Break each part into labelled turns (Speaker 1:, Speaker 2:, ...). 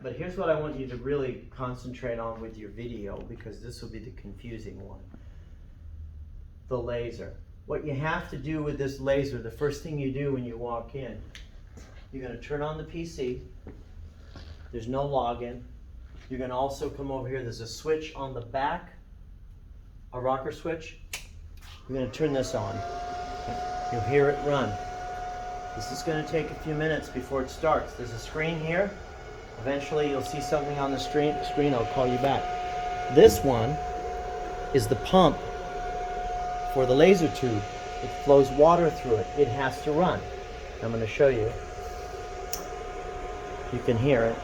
Speaker 1: but here's what I want you to really concentrate on with your video, because this will be the confusing one. The laser. What you have to do with this laser, the first thing you do when you walk in, you're going to turn on the PC. There's no login. You're going to also come over here. There's a switch on the back, a rocker switch. You're going to turn this on. You'll hear it run. This is going to take a few minutes before it starts. There's a screen here. Eventually you'll see something on the screen. I'll call you back. This one is the pump for the laser tube. It flows water through it. It has to run. I'm going to show you. You can hear it.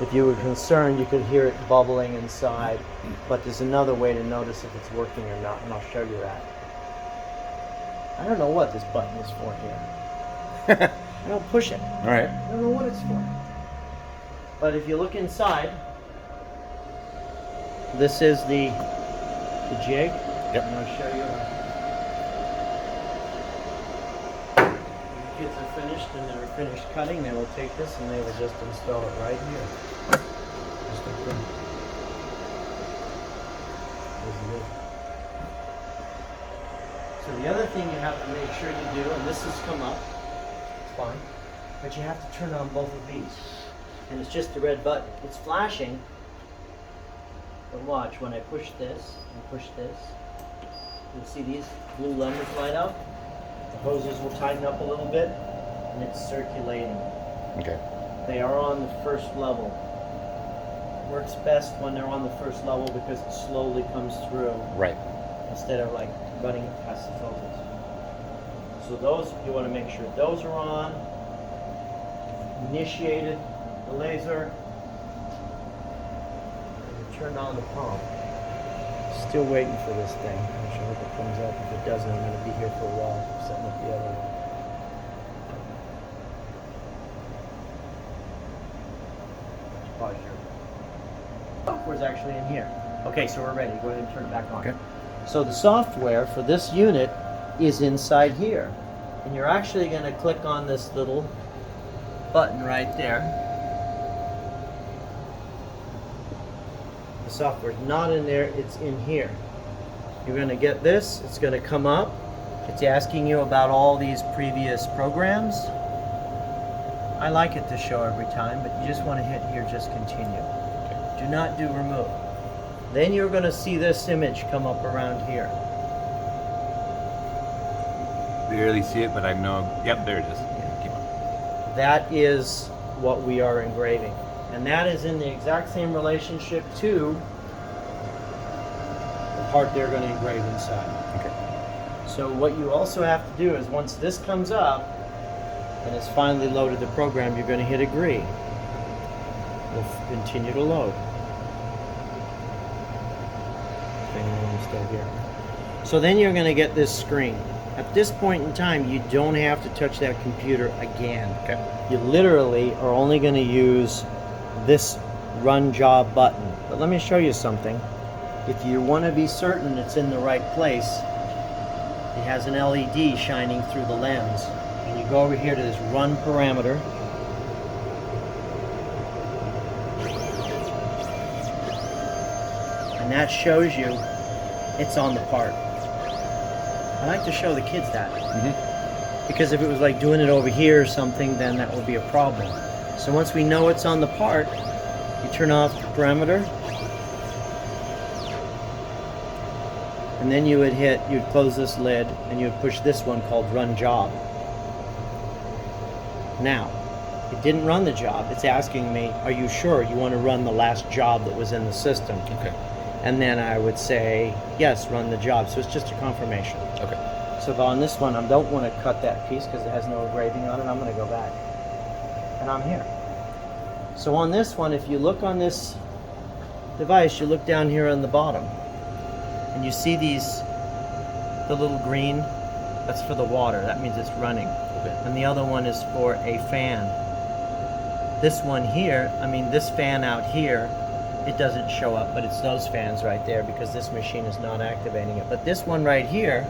Speaker 1: If you were concerned, you could hear it bubbling inside. But there's another way to notice if it's working or not, and I'll show you that. I don't know what this button is for here. I don't push it.
Speaker 2: All right.
Speaker 1: I don't know what it's for. But if you look inside, this is the jig.
Speaker 2: Yep.
Speaker 1: I'm going to show you. When the kids are finished and they're finished cutting, they will take this and they will just install it right here. Just like that. There's the lid. So the other thing you have to make sure you do, and this has come up, it's fine, but you have to turn on both of these. And it's just the red button. It's flashing, but watch, when I push this and push this, you'll see these blue lemons light up. The hoses will tighten up a little bit, and it's circulating.
Speaker 2: Okay.
Speaker 1: They are on the first level. It works best when they're on the first level because it slowly comes through.
Speaker 2: Right.
Speaker 1: Instead of like running past the filters. So those, you want to make sure those are on. Initiated the laser. And turn on the pump. Still waiting for this thing. I hope it comes up. If it doesn't, I'm going to be here for a while setting up the other one. Pause here. Software's actually in here. Okay, so we're ready. Go ahead and turn it back on.
Speaker 2: Okay.
Speaker 1: So the software for this unit is inside here. And you're actually going to click on this little button right there. The software's not in there, it's in here. You're going to get this, it's going to come up. It's asking you about all these previous programs. I like it to show every time, but you just want to hit here, just continue.
Speaker 2: Okay.
Speaker 1: Do not do remove. Then you're going to see this image come up around here.
Speaker 2: Barely see it, but I know. Yep, there it is. Yeah, keep on.
Speaker 1: That is what we are engraving. And that is in the exact same relationship to the part they're going to engrave inside.
Speaker 2: Okay.
Speaker 1: So what you also have to do is once this comes up and it's finally loaded the program, you're going to hit agree. We'll continue to load. Still here. So then you're going to get this screen. At this point in time, you don't have to touch that computer again.
Speaker 2: Okay.
Speaker 1: You literally are only going to use this run job button. But let me show you something. If you want to be certain it's in the right place, it has an LED shining through the lens. And you go over here to this run parameter. And that shows you it's on the part. I like to show the kids that. Because if it was like doing it over here or something, then that would be a problem. So once we know it's on the part, you turn off the parameter. And then you would you'd close this lid and you would push this one called run job. Now, it didn't run the job. It's asking me, are you sure you want to run the last job that was in the system?
Speaker 2: Okay.
Speaker 1: And then I would say, yes, run the job. So it's just a confirmation.
Speaker 2: Okay.
Speaker 1: So on this one, I don't want to cut that piece because it has no engraving on it. I'm going to go back. And I'm here. So on this one, if you look on this device, you look down here on the bottom. And you see the little green, that's for the water. That means it's running.
Speaker 2: Okay.
Speaker 1: And the other one is for a fan. This one here, this fan out here, it doesn't show up, but it's those fans right there because this machine is not activating it. But this one right here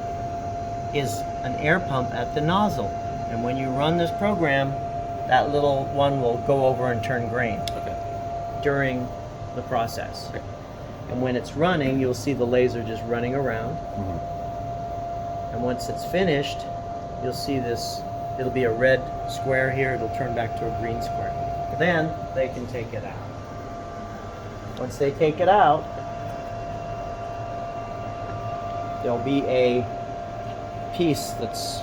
Speaker 1: is an air pump at the nozzle. And when you run this program, that little one will go over and turn green
Speaker 2: Okay.
Speaker 1: during the process.
Speaker 2: Okay.
Speaker 1: And when it's running, you'll see the laser just running around.
Speaker 2: Mm-hmm.
Speaker 1: And once it's finished, you'll see this, it'll be a red square here, it'll turn back to a green square. Then they can take it out. Once they take it out, there'll be a piece that's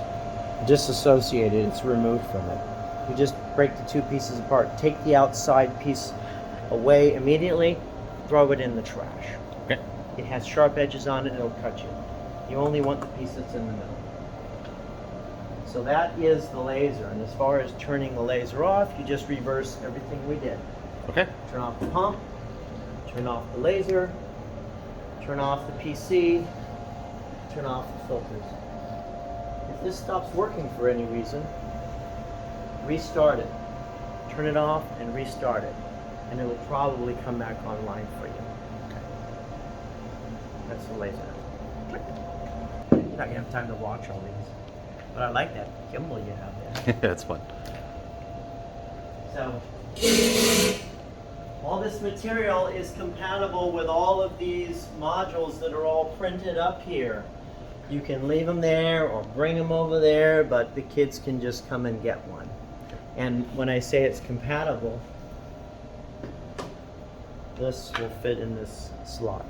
Speaker 1: disassociated, it's removed from it. You just break the two pieces apart, take the outside piece away immediately, throw it in the trash.
Speaker 2: Okay.
Speaker 1: It has sharp edges on it, it'll cut you. You only want the piece that's in the middle. So that is the laser, and as far as turning the laser off, you just reverse everything we did.
Speaker 2: Okay.
Speaker 1: Turn off the pump, turn off the laser, turn off the PC, turn off the filters. If this stops working for any reason, restart it. Turn it off and restart it, and it will probably come back online for you. That's the laser. You're not gonna have time to watch all these, but I like that gimbal you have there.
Speaker 2: That's fun.
Speaker 1: So, all this material is compatible with all of these modules that are all printed up here. You can leave them there or bring them over there, but the kids can just come and get one. And when I say it's compatible, this will fit in this slot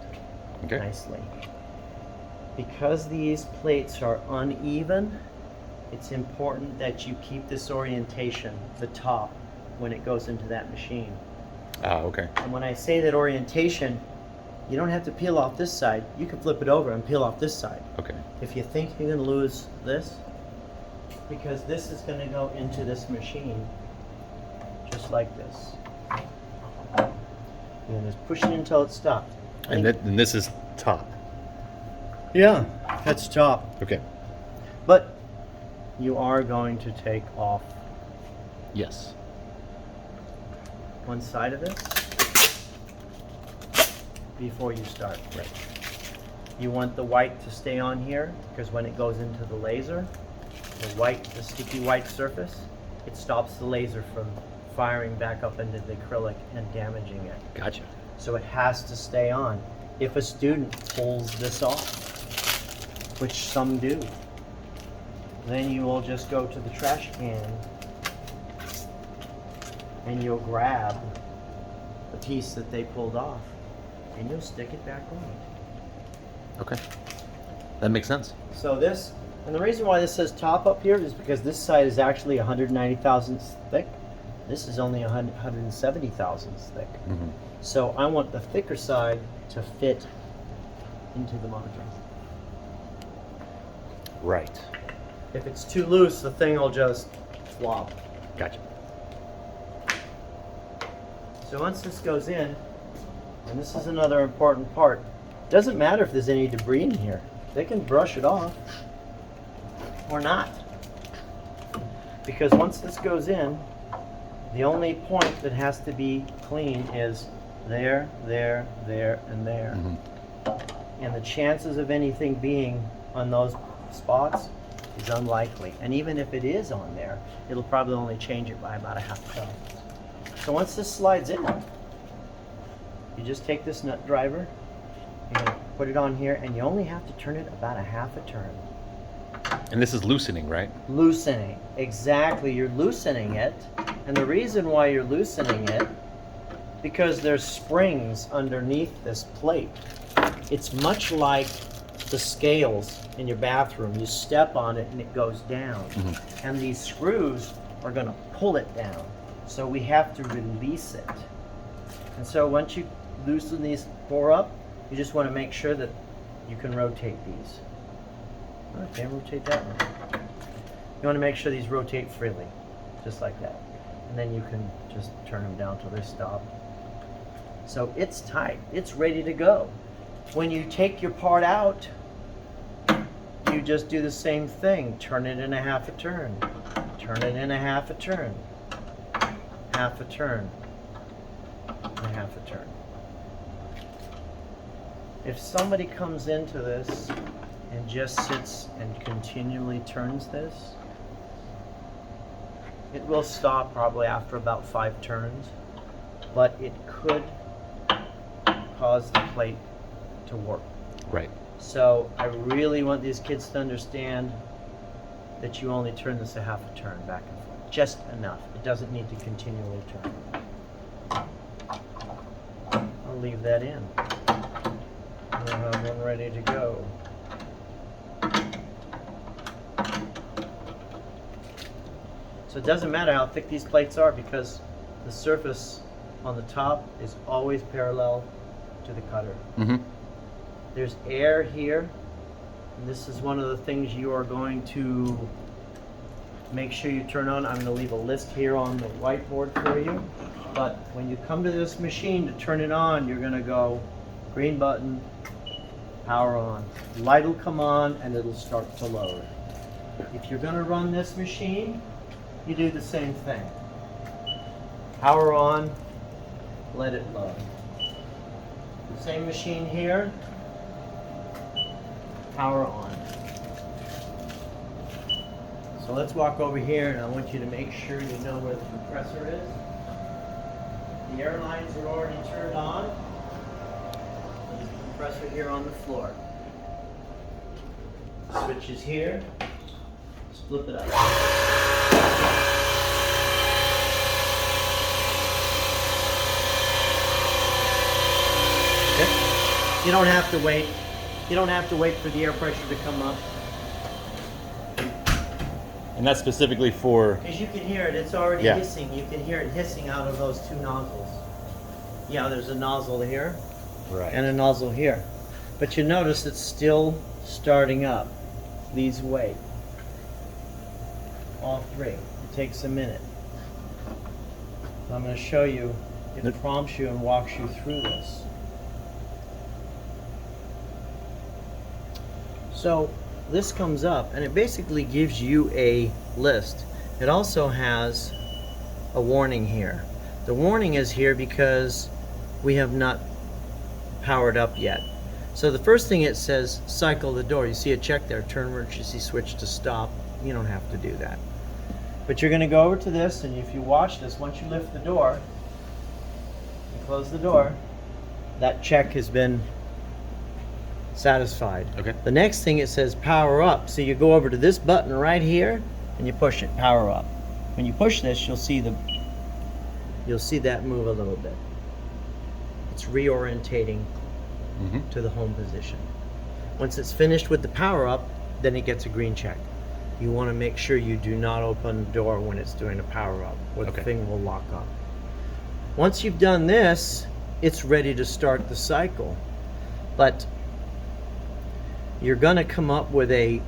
Speaker 2: Okay.
Speaker 1: nicely. Because these plates are uneven, it's important that you keep this orientation, the top, when it goes into that machine.
Speaker 2: Ah, okay.
Speaker 1: And when I say that orientation, you don't have to peel off this side. You can flip it over and peel off this side.
Speaker 2: Okay.
Speaker 1: If you think you're going to lose this, because this is going to go into this machine just like this. And just push it until it stops.
Speaker 2: And this is top.
Speaker 1: Yeah, that's top.
Speaker 2: Okay.
Speaker 1: But you are going to take off
Speaker 2: Yes.
Speaker 1: one side of this before you start.
Speaker 2: Right.
Speaker 1: You want the white to stay on here because when it goes into the laser, the sticky white surface, it stops the laser from firing back up into the acrylic and damaging it.
Speaker 2: Gotcha.
Speaker 1: So it has to stay on. If a student pulls this off, which some do, then you will just go to the trash can and you'll grab the piece that they pulled off and you'll stick it back on.
Speaker 2: Okay. That makes sense.
Speaker 1: So this, and the reason why this says top up here is because this side is actually 190 thousandths thick. This is only 170 thousandths thick.
Speaker 2: Mm-hmm.
Speaker 1: So I want the thicker side to fit into the module.
Speaker 2: Right.
Speaker 1: If it's too loose, the thing will just flop.
Speaker 2: Gotcha.
Speaker 1: So once this goes in, and this is another important part, doesn't matter if there's any debris in here. They can brush it off or not. Because once this goes in, the only point that has to be clean is there, there, there, and there.
Speaker 2: Mm-hmm.
Speaker 1: And the chances of anything being on those spots is unlikely. And even if it is on there, it'll probably only change it by about a half cup. So once this slides in, you just take this nut driver, you're gonna put it on here, and you only have to turn it about a half a turn.
Speaker 2: And this is loosening, right?
Speaker 1: Loosening, exactly, you're loosening it. And the reason why you're loosening it, because there's springs underneath this plate. It's much like the scales in your bathroom. You step on it and it goes down.
Speaker 2: Mm-hmm.
Speaker 1: And these screws are gonna pull it down. So we have to release it. And so once you loosen these four up, you just wanna make sure that you can rotate these. Okay, rotate that one. You wanna make sure these rotate freely, just like that. And then you can just turn them down till they stop. So it's tight, it's ready to go. When you take your part out, you just do the same thing. Turn it in a half a turn. Turn it in a half a turn. Half a turn. And a half a turn. If somebody comes into this and just sits and continually turns this, It will stop probably after about 5 turns, but it could cause the plate to warp.
Speaker 2: Right.
Speaker 1: So I really want these kids to understand that you only turn this a half a turn back and forth. Just enough. It doesn't need to continually turn. I'll leave that in. We'll have one ready to go. So it doesn't matter how thick these plates are because the surface on the top is always parallel to the cutter.
Speaker 2: Mm-hmm.
Speaker 1: There's air here, and this is one of the things you are going to make sure you turn on. I'm going to leave a list here on the whiteboard for you, but when you come to this machine to turn it on, you're going to go green button, power on. Light will come on and it'll start to load. If you're going to run this machine, you do the same thing. Power on, let it load. Same machine here, power on. So let's walk over here and I want you to make sure you know where the compressor is. The air lines are already turned on. There's a compressor here on the floor. Switch is here. Let's flip it up. You don't have to wait. You don't have to wait for the air pressure to come up.
Speaker 2: And that's specifically for.
Speaker 1: As you can hear it, it's already
Speaker 2: Yeah.
Speaker 1: hissing. You can hear it hissing out of those 2 nozzles. Yeah, there's a nozzle here
Speaker 2: Right.
Speaker 1: and a nozzle here. But you notice it's still starting up. Please wait. All 3. It takes a minute. So I'm going to show you. It prompts you and walks you through this. So this comes up and it basically gives you a list. It also has a warning here. The warning is here because we have not powered up yet. So the first thing it says, cycle the door. You see a check there, turn emergency switch to stop. You don't have to do that. But you're going to go over to this, and if you watch this, once you lift the door, you close the door, that check has been satisfied.
Speaker 2: Okay.
Speaker 1: The next thing it says power up. So you go over to this button right here and you push it, power up. When you push this, you'll see that move a little bit. It's reorientating to the home position. Once it's finished with the power up, then it gets a green check. You want to make sure you do not open the door when it's doing a power up, or the thing will lock up. Once you've done this, it's ready to start the cycle. But you're going to come up with a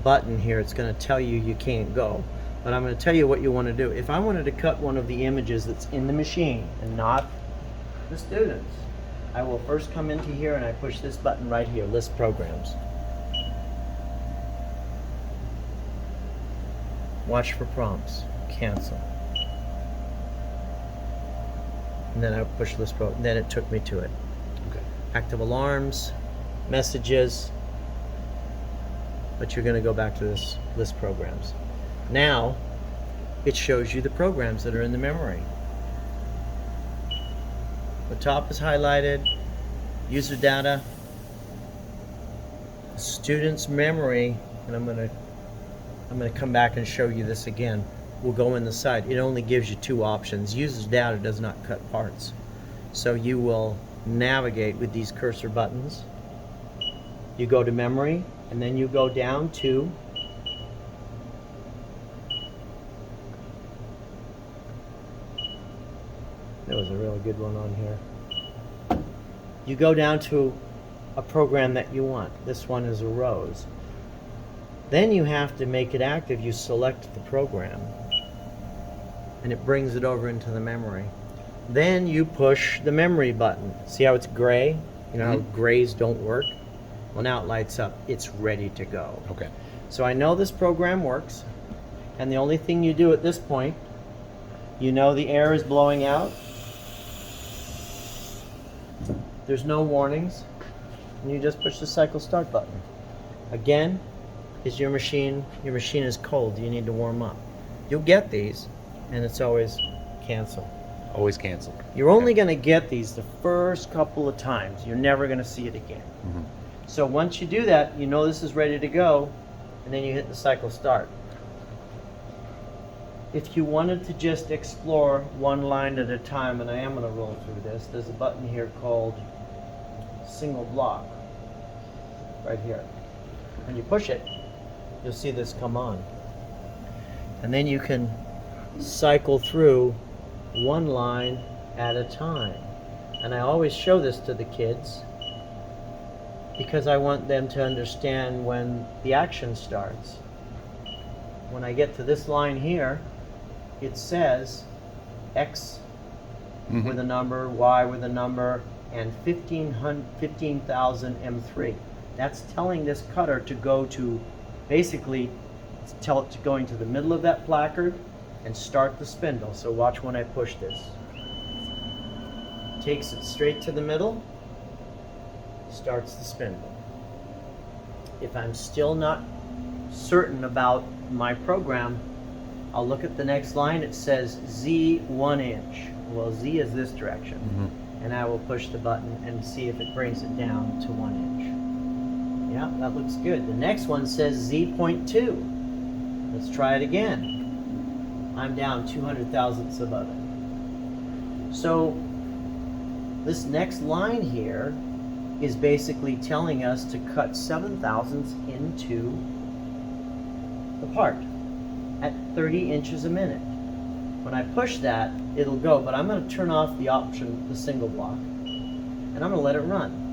Speaker 1: button here. It's going to tell you you can't go. But I'm going to tell you what you want to do. If I wanted to cut one of the images that's in the machine and not the students, I will first come into here and I push this button right here, list programs. Watch for prompts, cancel. And then I push list program, then it took me to it.
Speaker 2: Okay.
Speaker 1: Active alarms, messages, but you're going to go back to this list programs. Now, it shows you the programs that are in the memory. The top is highlighted, user data, student's memory, and I'm going to come back and show you this again. We'll go in the side. It only gives you 2 options. User's data does not cut parts. So you will navigate with these cursor buttons. You go to memory, and then you go down to there was a really good one on here. You go down to a program that you want. This one is a rose. Then you have to make it active. You select the program and it brings it over into the memory. Then you push the memory button. See how it's gray? You know how grays don't work? Well, now it lights up. It's ready to go.
Speaker 2: Okay.
Speaker 1: So I know this program works, and the only thing you do at this point, you know the air is blowing out. There's no warnings, and you just push the cycle start button. Again, is your machine is cold, you need to warm up. You'll get these, and it's always cancel.
Speaker 2: Always cancel.
Speaker 1: You're only going to get these the first couple of times. You're never going to see it again.
Speaker 2: Mm-hmm.
Speaker 1: So once you do that, you know this is ready to go, and then you hit the cycle start. If you wanted to just explore one line at a time, and I am going to roll through this, there's a button here called single block, right here. When you push it, you'll see this come on. And then you can cycle through one line at a time. And I always show this to the kids because I want them to understand when the action starts. When I get to this line here, it says X with a number, Y with a number, and 15,000 M3. That's telling this cutter to go to, basically, tell it to go into the middle of that placard and start the spindle. So watch when I push this. Takes it straight to the middle, starts the spindle. If I'm still not certain about my program, I'll look at the next line. It says Z 1 inch. Well, Z is this direction. And I will push the button and see if it brings it down to 1 inch. Yeah, that looks good. The next one says Z.2. Let's try it again. I'm down 200 thousandths above it. So this next line here is basically telling us to cut 7 thousandths into the part at 30 inches a minute. When I push that, it'll go, but I'm going to turn off the option, the single block, and I'm going to let it run.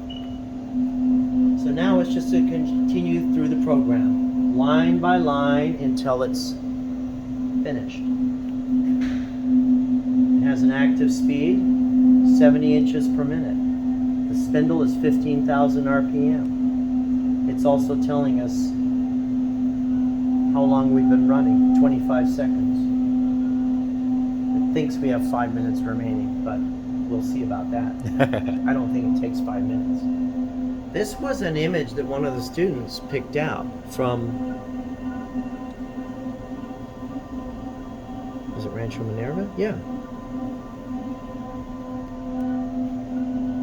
Speaker 1: So now it's just to continue through the program, line by line, until it's finished. It has an active speed, 70 inches per minute. The spindle is 15,000 RPM. It's also telling us how long we've been running, 25 seconds. It thinks we have 5 minutes remaining, but we'll see about that. I don't think it takes 5 minutes. This was an image that one of the students picked out from, is it Rancho Minerva? Yeah.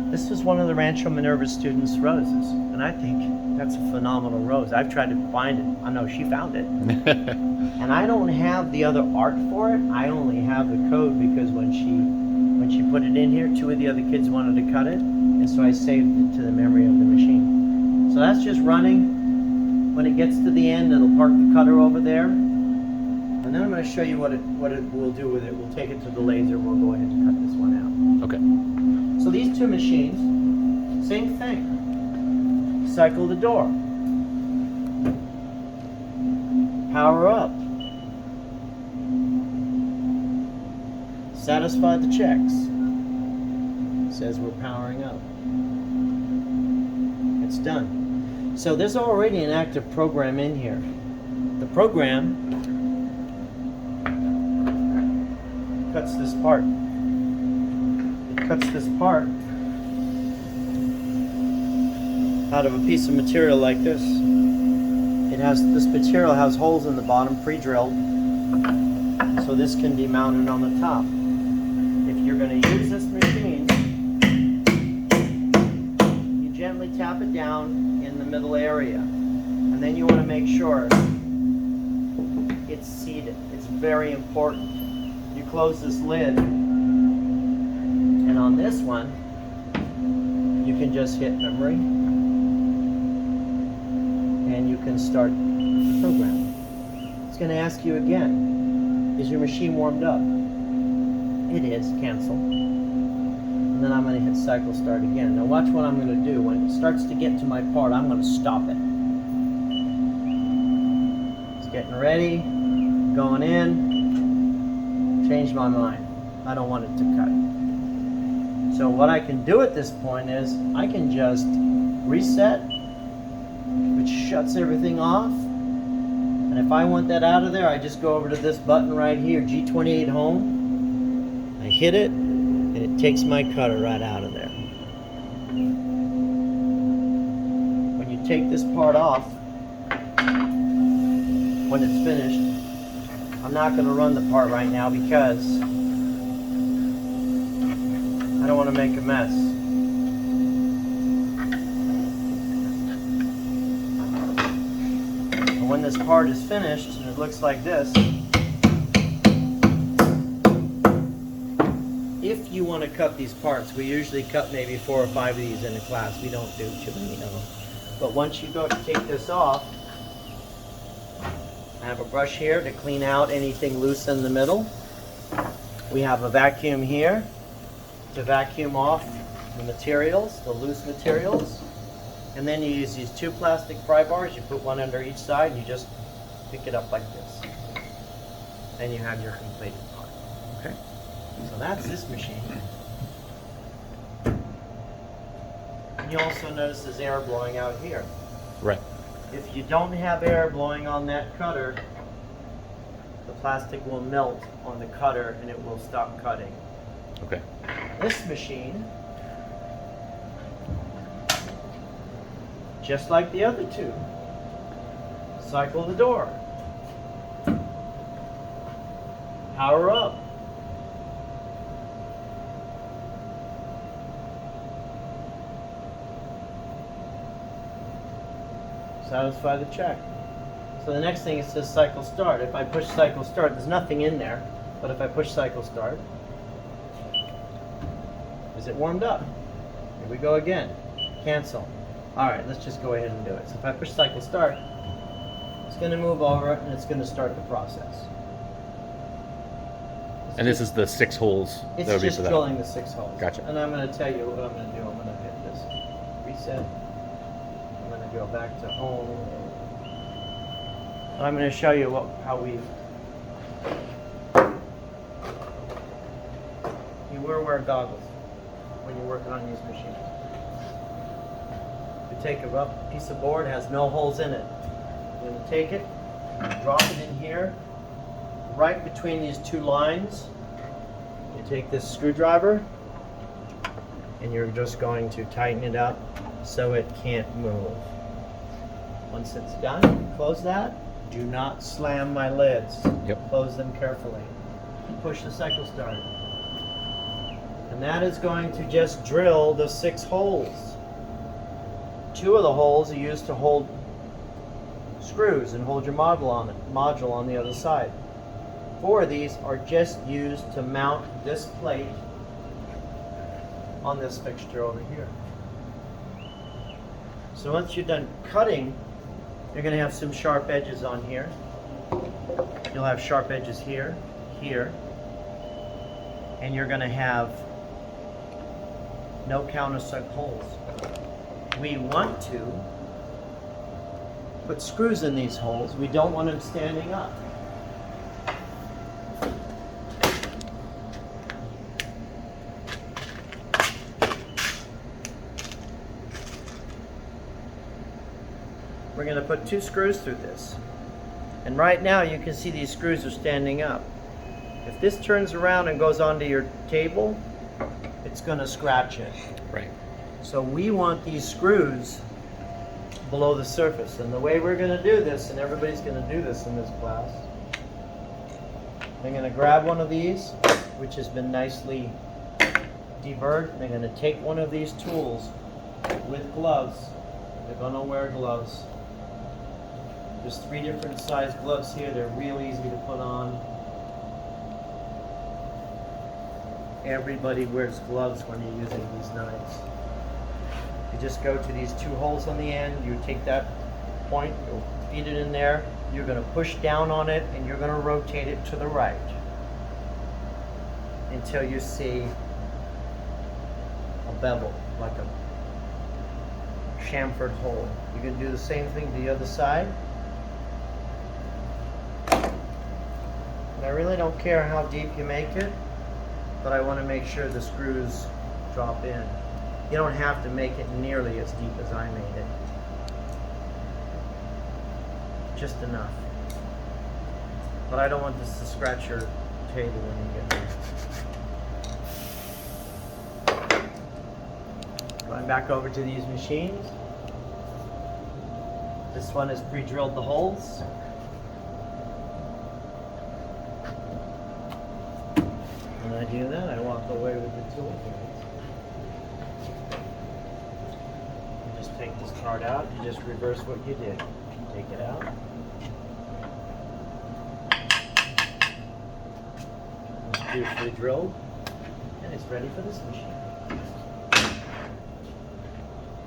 Speaker 1: This was one of the Rancho Minerva students' roses, and I think that's a phenomenal rose. I've tried to find it. I know she found it. And I don't have the other art for it. I only have the code because when she put it in here, 2 of the other kids wanted to cut it, and so I saved it to the memory of the machine. So that's just running. When it gets to the end, it'll park the cutter over there, and then I'm going to show you what it will do with it. We'll take it to the laser. We'll go ahead and cut this one out.
Speaker 2: Okay.
Speaker 1: So these 2 machines, same thing. Cycle the door. Power up. Satisfy the checks. Says we're powering up. It's done. So there's already an active program in here. The program cuts this part. It cuts this part out of a piece of material like this. This material has holes in the bottom, pre-drilled, so this can be mounted on the top. If you're going to use this machine, you gently tap it down in the middle area, and then you want to make sure it's seated. It's very important. You close this lid, and on this one, you can just hit memory, and you can start the program. It's going to ask you again, is your machine warmed up? It is. Cancel. And then I'm going to hit cycle start again. Now watch what I'm going to do. When it starts to get to my part, I'm going to stop it. It's getting ready, going in. Changed my mind. I don't want it to cut. So what I can do at this point is I can just reset, which shuts everything off. And if I want that out of there, I just go over to this button right here, G28 home. I hit it, and it takes my cutter right out of there. When you take this part off, when it's finished, I'm not going to run the part right now because I don't want to make a mess. And when this part is finished and it looks like this, if you want to cut these parts, we usually cut maybe 4 or 5 of these in a class. We don't do too many of them. But once you go to take this off, I have a brush here to clean out anything loose in the middle. We have a vacuum here to vacuum off the materials, the loose materials. And then you use these 2 plastic pry bars. You put one under each side and you just pick it up like this. Then you have your completed part. Okay? So that's this machine. And you also notice there's air blowing out here.
Speaker 2: Right.
Speaker 1: If you don't have air blowing on that cutter, the plastic will melt on the cutter and it will stop cutting.
Speaker 2: Okay.
Speaker 1: This machine, just like the other two, cycle the door, power up. Satisfy the check. So the next thing, it says cycle start. If I push cycle start, there's nothing in there, but if I push cycle start, is it warmed up? Here we go again. Cancel. Alright, let's just go ahead and do it. So if I push cycle start, it's going to move over and it's going to start the process.
Speaker 2: And this is the 6 holes.
Speaker 1: It's
Speaker 2: that would be
Speaker 1: just
Speaker 2: for that.
Speaker 1: drilling the 6 holes.
Speaker 2: Gotcha.
Speaker 1: And I'm going to tell you what I'm going to do. I'm going to hit this reset. I'm going to go back to home. And I'm going to show you how we've... You will wear goggles when you're working on these machines. You take a rough piece of board, it has no holes in it. You're going to take it, drop it in here, right between these 2 lines. You take this screwdriver, and you're just going to tighten it up so it can't move. Once it's done, close that. Do not slam my lids.
Speaker 2: Yep.
Speaker 1: Close them carefully. Push the cycle start. And that is going to just drill the 6 holes. 2 of the holes are used to hold screws and hold your module on the other side. 4 of these are just used to mount this plate on this fixture over here. So once you're done cutting, you're going to have some sharp edges on here. You'll have sharp edges here, here, and you're going to have no countersunk holes. We want to put screws in these holes. We don't want them standing up. We're going to put 2 screws through this. And right now you can see these screws are standing up. If this turns around and goes onto your table, it's going to scratch it.
Speaker 2: Right.
Speaker 1: So we want these screws below the surface. And the way we're going to do this, and everybody's going to do this in this class, I'm going to grab one of these, which has been nicely deburred, and I'm going to take one of these tools with gloves. They're going to wear gloves. There's 3 different size gloves here. They're real easy to put on. Everybody wears gloves when you're using these knives. You just go to these 2 holes on the end. You take that point, you'll feed it in there. You're going to push down on it, and you're going to rotate it to the right until you see a bevel, like a chamfered hole. You can do the same thing to the other side. And I really don't care how deep you make it, but I want to make sure the screws drop in. You don't have to make it nearly as deep as I made it. Just enough. But I don't want this to scratch your table when you get there. Going back over to these machines. This one has pre-drilled the holes. the way with the tool hands. You just take this part out, you just reverse what you did. Take it out. It's beautifully drilled, and it's ready for this machine.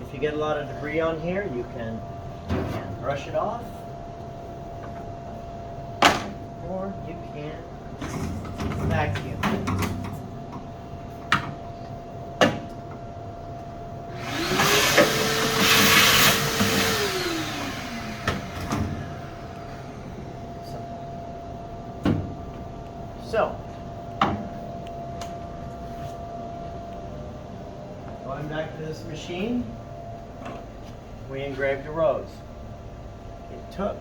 Speaker 1: If you get a lot of debris on here, you can brush it off, or you can vacuum. So, going back to this machine, we engraved a rose. It took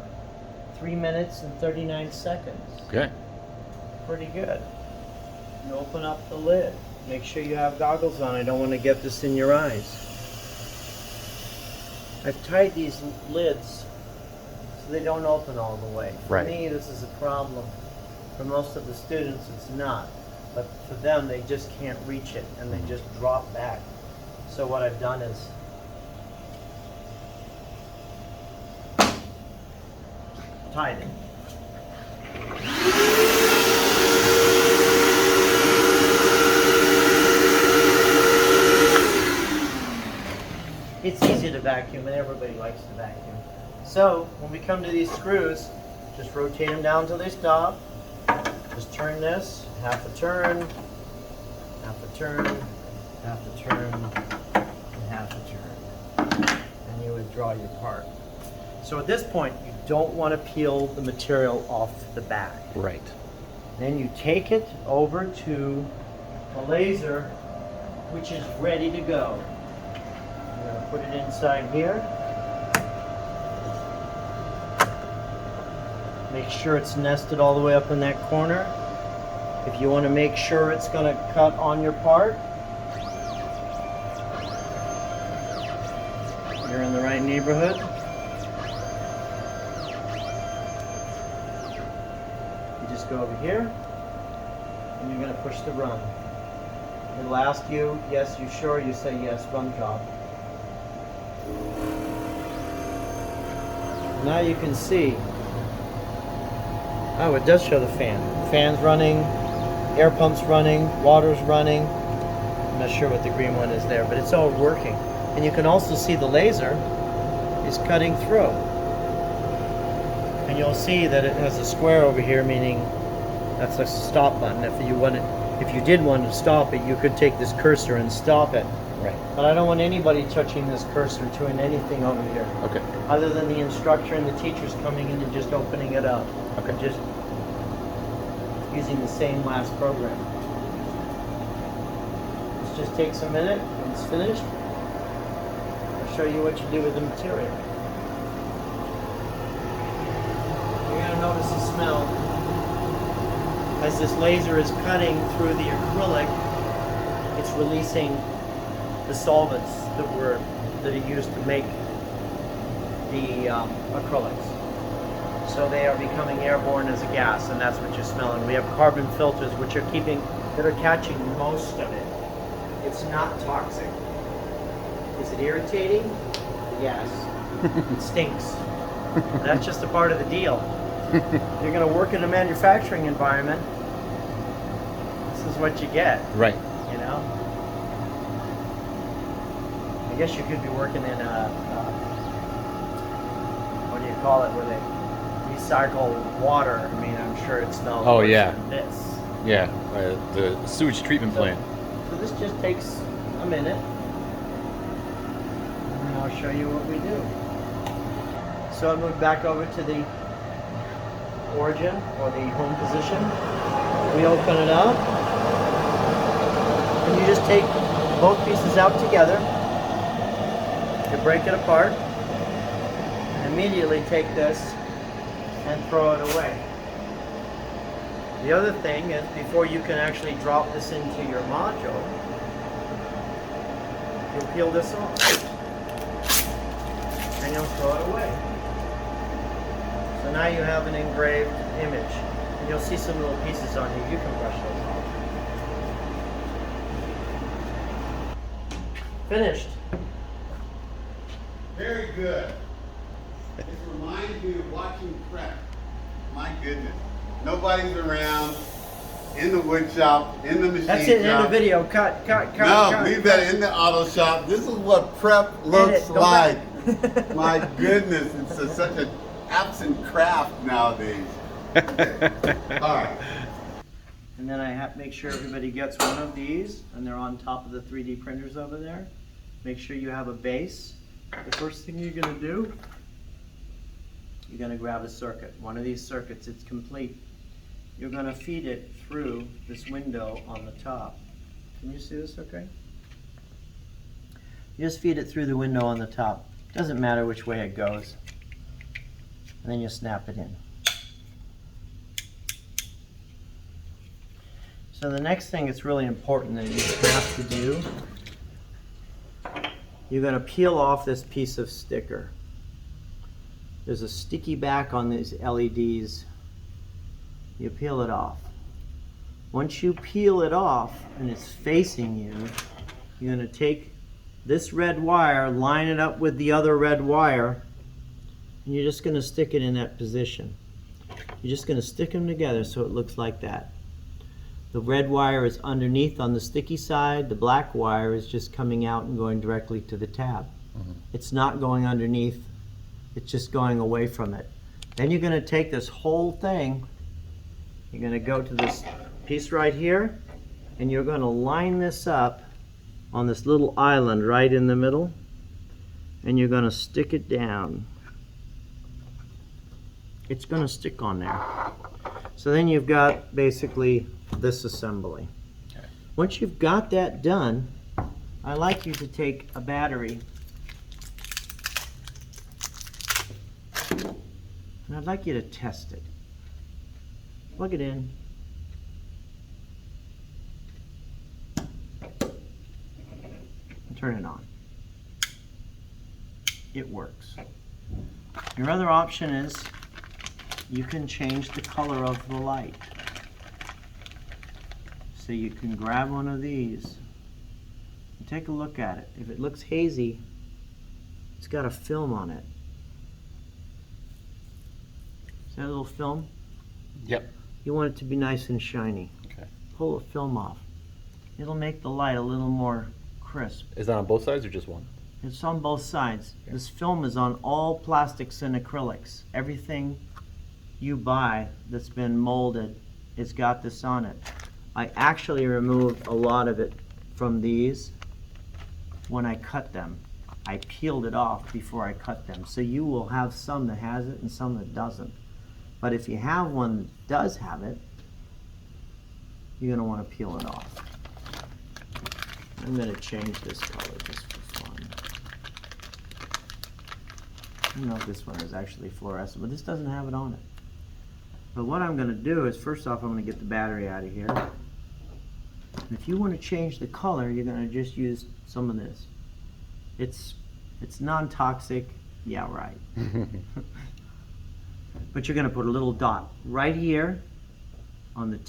Speaker 1: 3 minutes and 39 seconds.
Speaker 2: Okay.
Speaker 1: Pretty good. You open up the lid. Make sure you have goggles on. I don't want to get this in your eyes. I've tied these lids so they don't open all the way.
Speaker 2: Right.
Speaker 1: For me, this is a problem. For most of the students, it's not. But for them, they just can't reach it, and they just drop back. So what I've done is tied it. It's easy to vacuum, and everybody likes to vacuum. So when we come to these screws, just rotate them down till they stop. Just turn this, half a turn, half a turn, half a turn, and half a turn. And you withdraw your part. So at this point, you don't want to peel the material off the back.
Speaker 2: Right.
Speaker 1: Then you take it over to a laser, which is ready to go. I'm going to put it inside here. Make sure it's nested all the way up in that corner. If you want to make sure it's going to cut on your part, you're in the right neighborhood. You just go over here, and you're going to push the run. It'll ask you, yes, you sure? You say yes, run job. Now you can see, oh, it does show the fan. Fan's running, air pump's running, water's running. I'm not sure what the green one is there, but it's all working. And you can also see the laser is cutting through. And you'll see that it has a square over here, meaning that's a stop button. If you did want to stop it, you could take this cursor and stop it.
Speaker 2: Right.
Speaker 1: But I don't want anybody touching this cursor doing anything over here.
Speaker 2: Okay.
Speaker 1: Other than the instructor and the teachers coming in and just opening it up.
Speaker 2: Okay.
Speaker 1: Just using the same last program. This just takes a minute. When it's finished, I'll show you what you do with the material. You're going to notice the smell. As this laser is cutting through the acrylic, it's releasing the solvents that are used to make the acrylics. So they are becoming airborne as a gas, and that's what you're smelling. We have carbon filters that are catching most of it. It's not toxic. Is it irritating? Yes. It stinks. That's just a part of the deal. You're going to work in a manufacturing environment. This is what you get.
Speaker 2: Right.
Speaker 1: You know? I guess you could be working in a, what do you call it, where they recycle water. I mean, I'm sure it smells worse than this.
Speaker 2: Yeah, the sewage treatment plant.
Speaker 1: So this just takes a minute. And I'll show you what we do. So I move back over to the origin, or the home position. We open it up. And you just take both pieces out together. You break it apart. And immediately take this and throw it away. The other thing is, before you can actually drop this into your module, you'll peel this off. And you'll throw it away. So now you have an engraved image. And you'll see some little pieces on here. You can brush those off. Finished.
Speaker 3: Very good. It reminds me of watching prep. My goodness. Nobody's around. In the wood shop, in the machine
Speaker 1: That's it,
Speaker 3: shop.
Speaker 1: end of video. Cut.
Speaker 3: No, leave that in the auto shop. This is what prep looks
Speaker 1: Go
Speaker 3: like.
Speaker 1: back.
Speaker 3: My goodness, it's such an absent craft nowadays. All right.
Speaker 1: And then I have make sure everybody gets one of these, and they're on top of the 3D printers over there. Make sure you have a base. The first thing you're gonna do, you're gonna grab a circuit. One of these circuits, it's complete. You're gonna feed it through this window on the top. Can you see this okay? You just feed it through the window on the top. Doesn't matter which way it goes. And then you snap it in. So the next thing that's really important that you have to do, you're gonna peel off this piece of sticker. There's a sticky back on these LEDs. You peel it off. Once you peel it off and it's facing you, you're going to take this red wire, line it up with the other red wire, and you're just going to stick it in that position. You're just going to stick them together so it looks like that. The red wire is underneath on the sticky side, the black wire is just coming out and going directly to the tab. It's not going underneath, it's just going away from it. Then you're going to take this whole thing, you're going to go to this piece right here, and you're going to line this up on this little island right in the middle, and you're going to stick it down. It's going to stick on there. So then you've got basically this assembly.
Speaker 2: Okay.
Speaker 1: Once you've got that done, I like you to take a battery, and I'd like you to test it. Plug it in. And turn it on. It works. Your other option is you can change the color of the light. So you can grab one of these and take a look at it. If it looks hazy, it's got a film on it. See that little film?
Speaker 2: Yep.
Speaker 1: You want it to be nice and shiny.
Speaker 2: Okay.
Speaker 1: Pull the film off. It'll make the light a little more crisp.
Speaker 2: Is that on both sides or just one?
Speaker 1: It's on both sides.
Speaker 2: Okay.
Speaker 1: This film is on all plastics and acrylics. Everything you buy that's been molded, it's got this on it. I actually removed a lot of it from these when I cut them. I peeled it off before I cut them. So you will have some that has it and some that doesn't. But if you have one that does have it, you're going to want to peel it off. I'm going to change this color just for fun. I don't know if this one is actually fluorescent, but this doesn't have it on it. But what I'm going to do is, first off, I'm going to get the battery out of here. And if you want to change the color, you're going to just use some of this. It's non-toxic. Yeah, right. But you're going to put a little dot right here on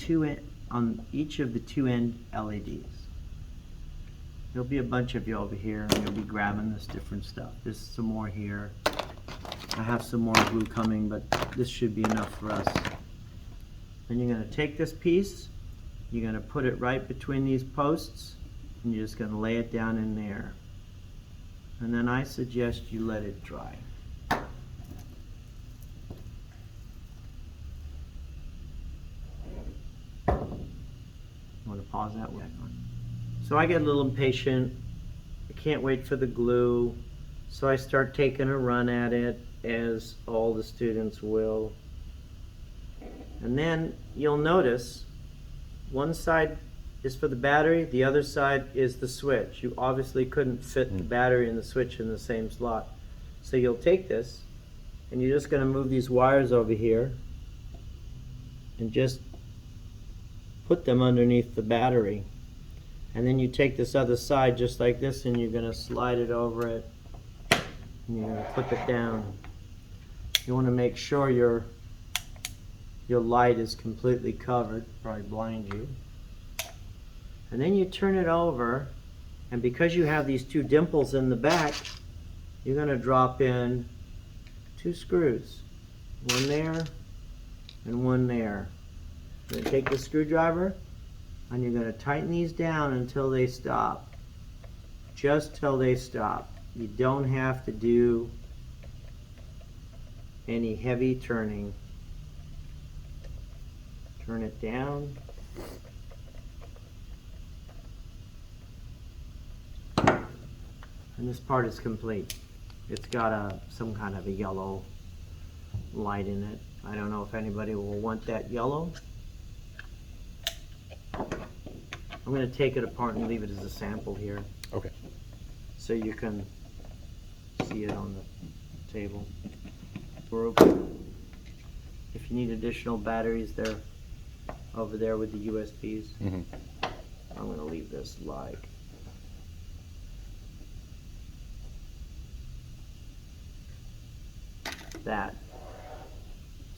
Speaker 1: on each of the two end LEDs. There'll be a bunch of you over here, and you'll be grabbing this different stuff. There's some more here. I have some more glue coming, but this should be enough for us. Then you're going to take this piece, you're going to put it right between these posts, and you're just going to lay it down in there. And then I suggest you let it dry. Want to pause that one? So I get a little impatient. I can't wait for the glue. So I start taking a run at it, as all the students will. And then you'll notice one side is for the battery, the other side is the switch. You obviously couldn't fit the battery and the switch in the same slot. So you'll take this and you're just going to move these wires over here and just put them underneath the battery. And then you take this other side just like this and you're going to slide it over it and you're going to clip it down. You want to make sure your light is completely covered, probably blind you. And then you turn it over And because you have these two dimples in the back, you're going to drop in 2 screws. One there and one there. You're going to take the screwdriver and you're going to tighten these down until they stop. Just till they stop. You don't have to do any heavy turning. Turn it down. And this part is complete. It's got some kind of a yellow light in it. I don't know if anybody will want that yellow. I'm going to take it apart and leave it as a sample here.
Speaker 2: Okay.
Speaker 1: So you can see it on the table. If you need additional batteries, they're over there with the USBs.
Speaker 2: Mm-hmm.
Speaker 1: I'm going to leave this like that,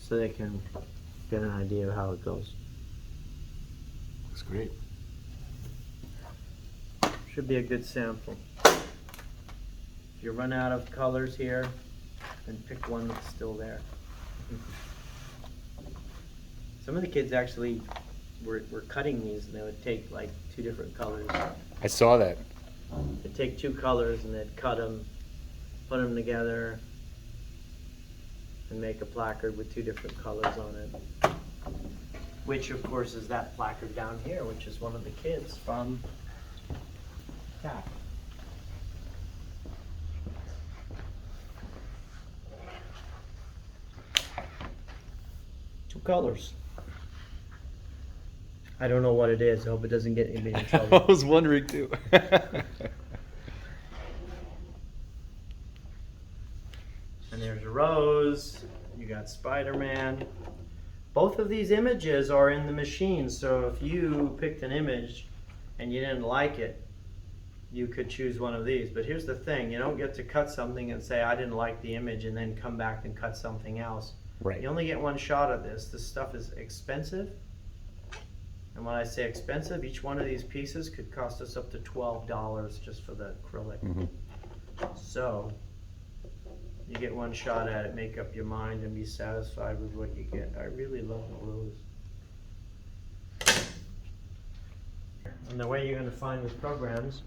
Speaker 1: so they can get an idea of how it goes.
Speaker 2: Looks great.
Speaker 1: Should be a good sample. If you run out of colors here, then pick one that's still there. Some of the kids actually were cutting these, and they would take like 2 different colors.
Speaker 2: I saw that.
Speaker 1: They'd take 2 colors and they'd cut them, put them together, and make a placard with 2 different colors on it. Which of course is that placard down here, which is one of the kids from TAC. Two colors. I don't know what it is. I hope it doesn't get anybody in
Speaker 2: I
Speaker 1: trouble.
Speaker 2: was wondering too.
Speaker 1: And there's a Rose. You got Spider-Man. Both of these images are in the machine, so if you picked an image and you didn't like it, you could choose one of these. But here's the thing, you don't get to cut something and say, I didn't like the image, and then come back and cut something else.
Speaker 2: Right.
Speaker 1: You only get one shot of this. This stuff is expensive. And when I say expensive, each one of these pieces could cost us up to $12 just for the acrylic.
Speaker 2: Mm-hmm.
Speaker 1: So, you get one shot at it, make up your mind, and be satisfied with what you get. I really love the Rose. And the way you're going to find these programs,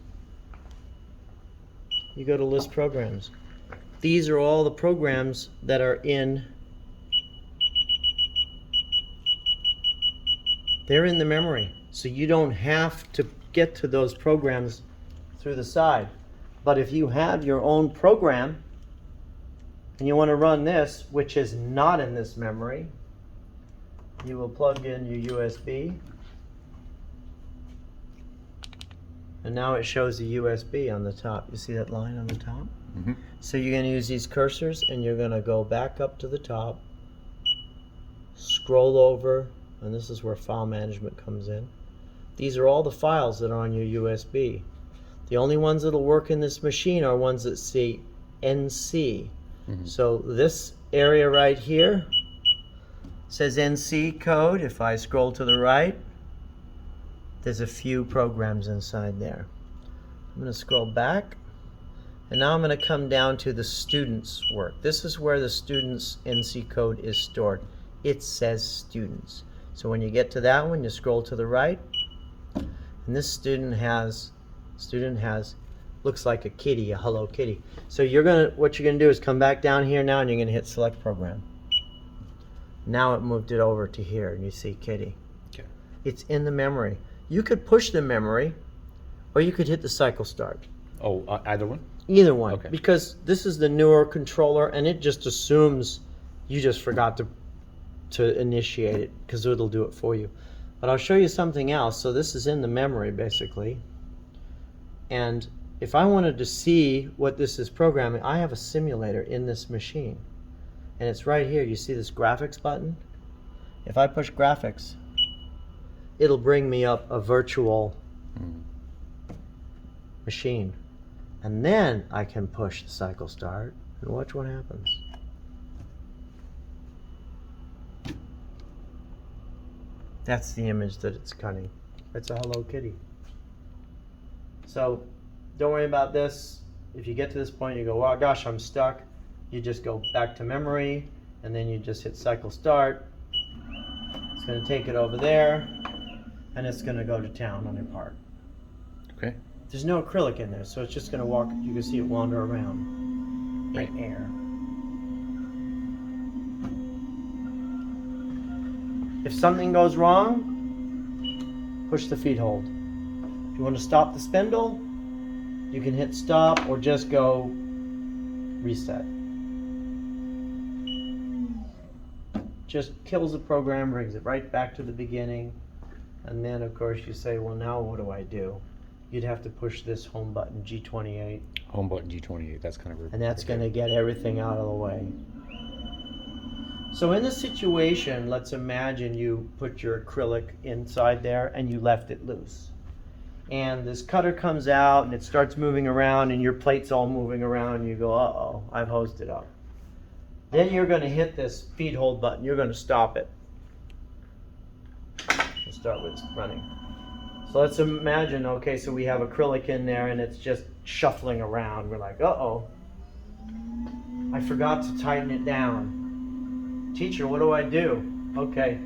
Speaker 1: you go to List Programs. These are all the programs that are in. They're in the memory, so you don't have to get to those programs through the side. But if you have your own program and you want to run this, which is not in this memory, you will plug in your USB, and now it shows the USB on the top. You see that line on the top?
Speaker 2: Mm-hmm.
Speaker 1: So you're going to use these cursors, and you're going to go back up to the top, scroll over, and this is where file management comes in. These are all the files that are on your USB. The only ones that'll work in this machine are ones that say NC.
Speaker 2: Mm-hmm.
Speaker 1: So this area right here says NC code. If I scroll to the right, there's a few programs inside there. I'm going to scroll back, and now I'm going to come down to the students' work. This is where the students' NC code is stored. It says students. So when you get to that one, you scroll to the right, and this student has, looks like a kitty, a Hello Kitty. So what you're gonna do is come back down here now, and you're gonna hit Select Program. Now it moved it over to here, and you see Kitty.
Speaker 2: Okay.
Speaker 1: It's in the memory. You could push the memory, or you could hit the cycle start.
Speaker 2: Oh, either one?
Speaker 1: Either one,
Speaker 2: Okay.
Speaker 1: because this is the newer controller, and it just assumes you just forgot to initiate it, because it'll do it for you. But I'll show you something else. So this is in the memory, basically. And if I wanted to see what this is programming, I have a simulator in this machine. And it's right here. You see this graphics button? If I push graphics, it'll bring me up a virtual machine. And then I can push the cycle start and watch what happens. That's the image that it's cutting. It's a Hello Kitty. So don't worry about this. If you get to this point, you go, oh gosh, I'm stuck. You just go back to memory, and then you just hit cycle start. It's going to take it over there, and it's going to go to town on your part.
Speaker 2: Okay.
Speaker 1: There's no acrylic in there, so it's just going to walk. You can see it wander around
Speaker 2: Right.
Speaker 1: in air. If something goes wrong, push the feed hold. If you want to stop the spindle, you can hit stop or just go reset. Just kills the program, brings it right back to the beginning. And then, of course, you say, well, now what do I do? You'd have to push this home button, G28.
Speaker 2: Home button G28. That's kind of.
Speaker 1: And that's going to get everything out of the way. So in this situation, let's imagine you put your acrylic inside there and you left it loose. And this cutter comes out and it starts moving around and your plate's all moving around and you go, uh-oh, I've hosed it up. Then you're going to hit this feed hold button. You're going to stop it. We'll start with running. So let's imagine, okay, so we have acrylic in there and it's just shuffling around. We're like, uh-oh, I forgot to tighten it down. Teacher, what do I do? Okay,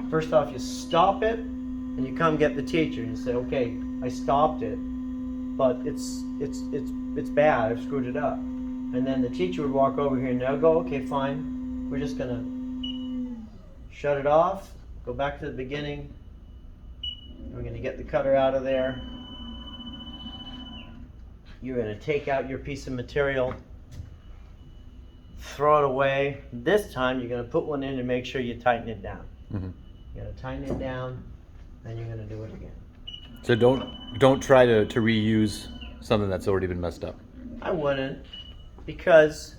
Speaker 1: first off, you stop it and you come get the teacher and you say, okay, I stopped it, but it's bad, I've screwed it up. And then the teacher would walk over here and they'll go, okay, fine, we're just gonna shut it off, go back to the beginning. We're going to get the cutter out of there. You're going to take out your piece of material, throw it away. This time you're going to put one in and make sure you tighten it down.
Speaker 2: Mm-hmm.
Speaker 1: You're going to tighten it down, then you're going to do it again.
Speaker 2: So don't try to reuse something that's already been messed up.
Speaker 1: I wouldn't, because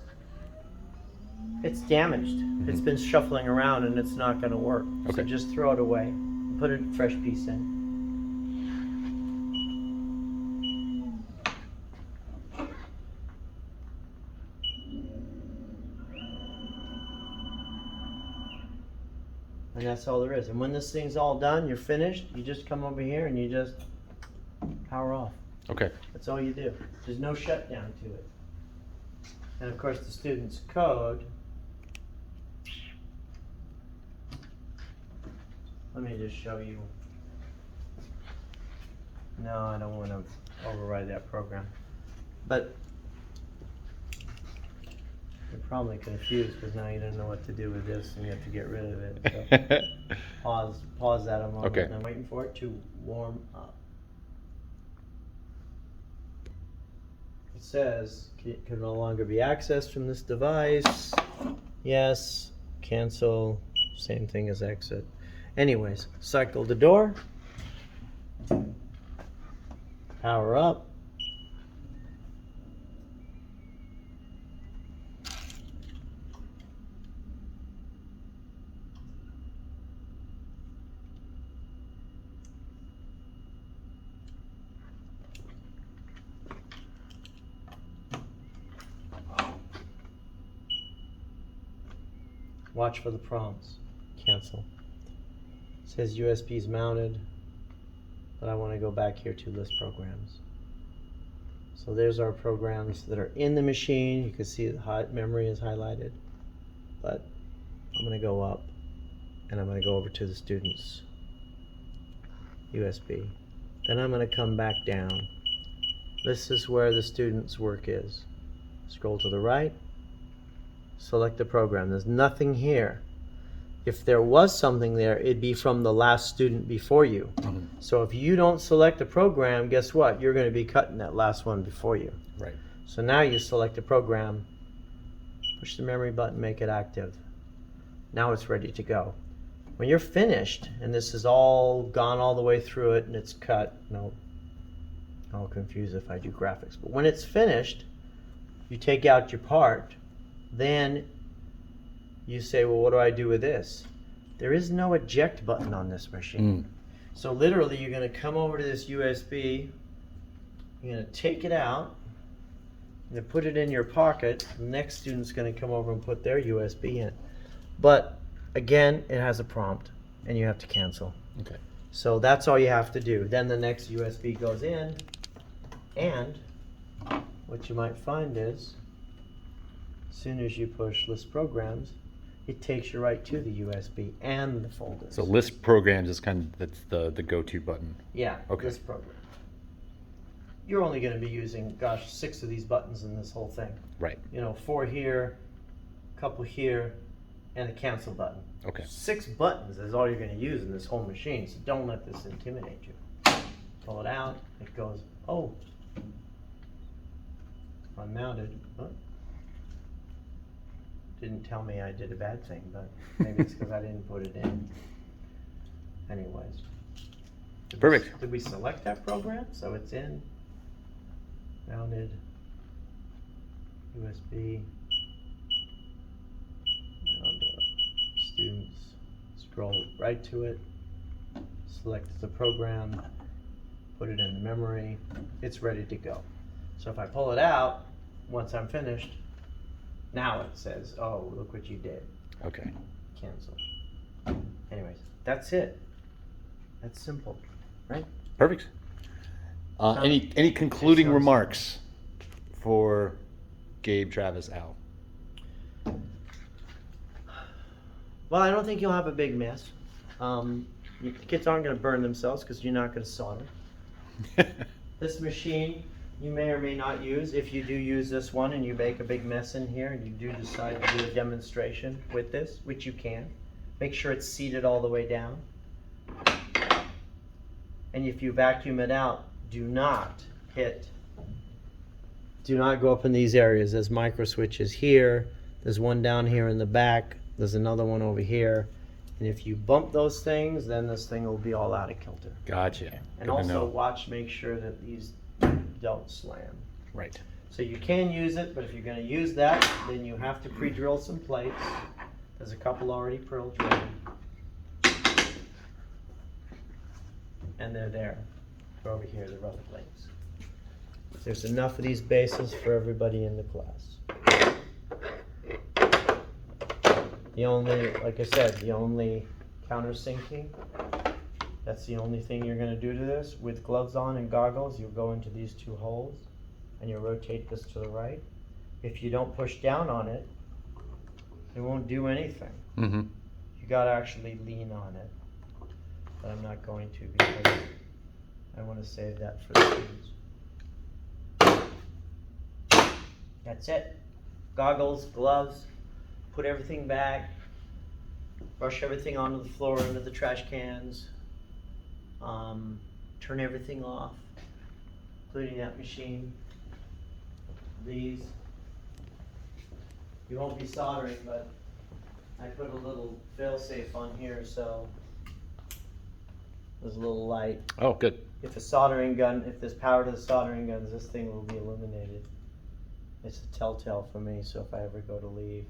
Speaker 1: it's damaged.
Speaker 2: Mm-hmm. It's
Speaker 1: been shuffling around and it's not going to work.
Speaker 2: Okay.
Speaker 1: So just throw it away. Put a fresh piece in. And that's all there is. And when this thing's all done, you're finished, you just come over here and you just power off.
Speaker 2: Okay.
Speaker 1: That's all you do. There's no shutdown to it. And of course the student's code. Let me just show you. No, I don't want to override that program. But you're probably confused because now you don't know what to do with this and you have to get rid of it. So pause that a moment.
Speaker 2: Okay.
Speaker 1: I'm waiting for it to warm up. It says can no longer be accessed from this device. Yes. Cancel. Same thing as exit. Anyways, cycle the door. Power up. Watch for the prompts. Cancel. It says USB is mounted, but I want to go back here to list programs. So there's our programs that are in the machine. You can see the memory is highlighted, but I'm going to go up and I'm going to go over to the students USB. Then I'm going to come back down. This is where the student's work is. Scroll to the right, select the program. There's nothing here. If there was something there, it'd be from the last student before you.
Speaker 2: Mm-hmm.
Speaker 1: So if you don't select a program, guess what? You're going to be cutting that last one before you.
Speaker 2: Right.
Speaker 1: So now you select a program, push the memory button, make it active. Now it's ready to go. When you're finished, and this is all gone all the way through it and it's cut, no, I'll confuse if I do graphics. But when it's finished, you take out your part, then you say, well, what do I do with this? There is no eject button on this machine. So literally you're going to come over to this USB, you're going to take it out, you're going to put it in your pocket. The next student's going to come over and put their USB in. But again, it has a prompt and you have to cancel.
Speaker 2: Okay.
Speaker 1: So that's all you have to do. Then the next USB goes in And what you might find is, as soon as you push list programs, it takes you right to the USB and the folders.
Speaker 2: So list programs is kind of, that's the go-to button.
Speaker 1: Yeah,
Speaker 2: Okay.
Speaker 1: list program. You're only going to be using, gosh, 6 of these buttons in this whole thing.
Speaker 2: Right.
Speaker 1: You know, 4 here, a couple here, and a cancel button.
Speaker 2: Okay.
Speaker 1: 6 buttons is all you're going to use in this whole machine, so don't let this intimidate you. Pull it out, it goes, oh, unmounted. Oh. Didn't tell me I did a bad thing, but maybe it's because I didn't put it in. Anyways.
Speaker 2: Perfect.
Speaker 1: Did we select that program? So it's in, mounted, USB, and students, scroll right to it, select the program, put it in the memory, it's ready to go. So if I pull it out, once I'm finished, now it says, oh, look what you did.
Speaker 2: Okay.
Speaker 1: Cancel. Anyways, that's it. That's simple, right?
Speaker 2: Perfect. Any concluding
Speaker 1: Sounds-
Speaker 2: remarks for Gabe, Travis, Al?
Speaker 1: Well, I don't think you'll have a big mess. The kids aren't going to burn themselves because you're not going to solder. This machine you may or may not use. If you do use this one and you make a big mess in here and you do decide to do a demonstration with this, which you can, make sure it's seated all the way down. And if you vacuum it out, do not go up in these areas. There's micro switches here. There's one down here in the back. There's another one over here. And if you bump those things, then this thing will be all out of kilter.
Speaker 2: Gotcha.
Speaker 1: And
Speaker 2: Good to
Speaker 1: also
Speaker 2: know.
Speaker 1: watch, make sure that these don't slam.
Speaker 2: Right.
Speaker 1: So you can use it, but if you're going to use that, then you have to pre-drill some plates. There's a couple already drill-drilled. And they're there. They're over here, the rubber plates. There's enough of these bases for everybody in the class. The only, like I said, the only countersinking, that's the only thing you're going to do to this. With gloves on and goggles, you'll go into these 2 holes and you'll rotate this to the right. If you don't push down on it, it won't do anything.
Speaker 2: Mm-hmm.
Speaker 1: You got to actually lean on it. But I'm not going to because I want to save that for the students. That's it. Goggles, gloves, put everything back, brush everything onto the floor, into the trash cans, turn everything off, including that machine. These. You won't be soldering, but I put a little fail-safe on here, so there's a little light.
Speaker 2: Oh, good.
Speaker 1: If there's power to the soldering guns, this thing will be illuminated. It's a telltale for me, so if I ever go to leave,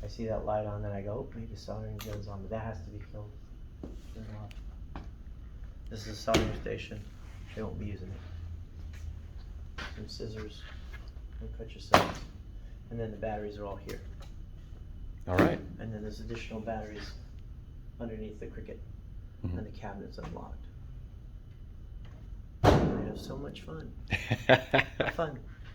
Speaker 1: I see that light on, and I go, oh, maybe soldering gun's on, but that has to be killed. Turn it off. This is a soldering station. They won't be using it. Some scissors. Don't cut yourself. And then the batteries are all here.
Speaker 2: All right.
Speaker 1: And then there's additional batteries underneath the Cricut.
Speaker 2: Mhm.
Speaker 1: And the cabinet's unlocked. I have so much fun. Fun.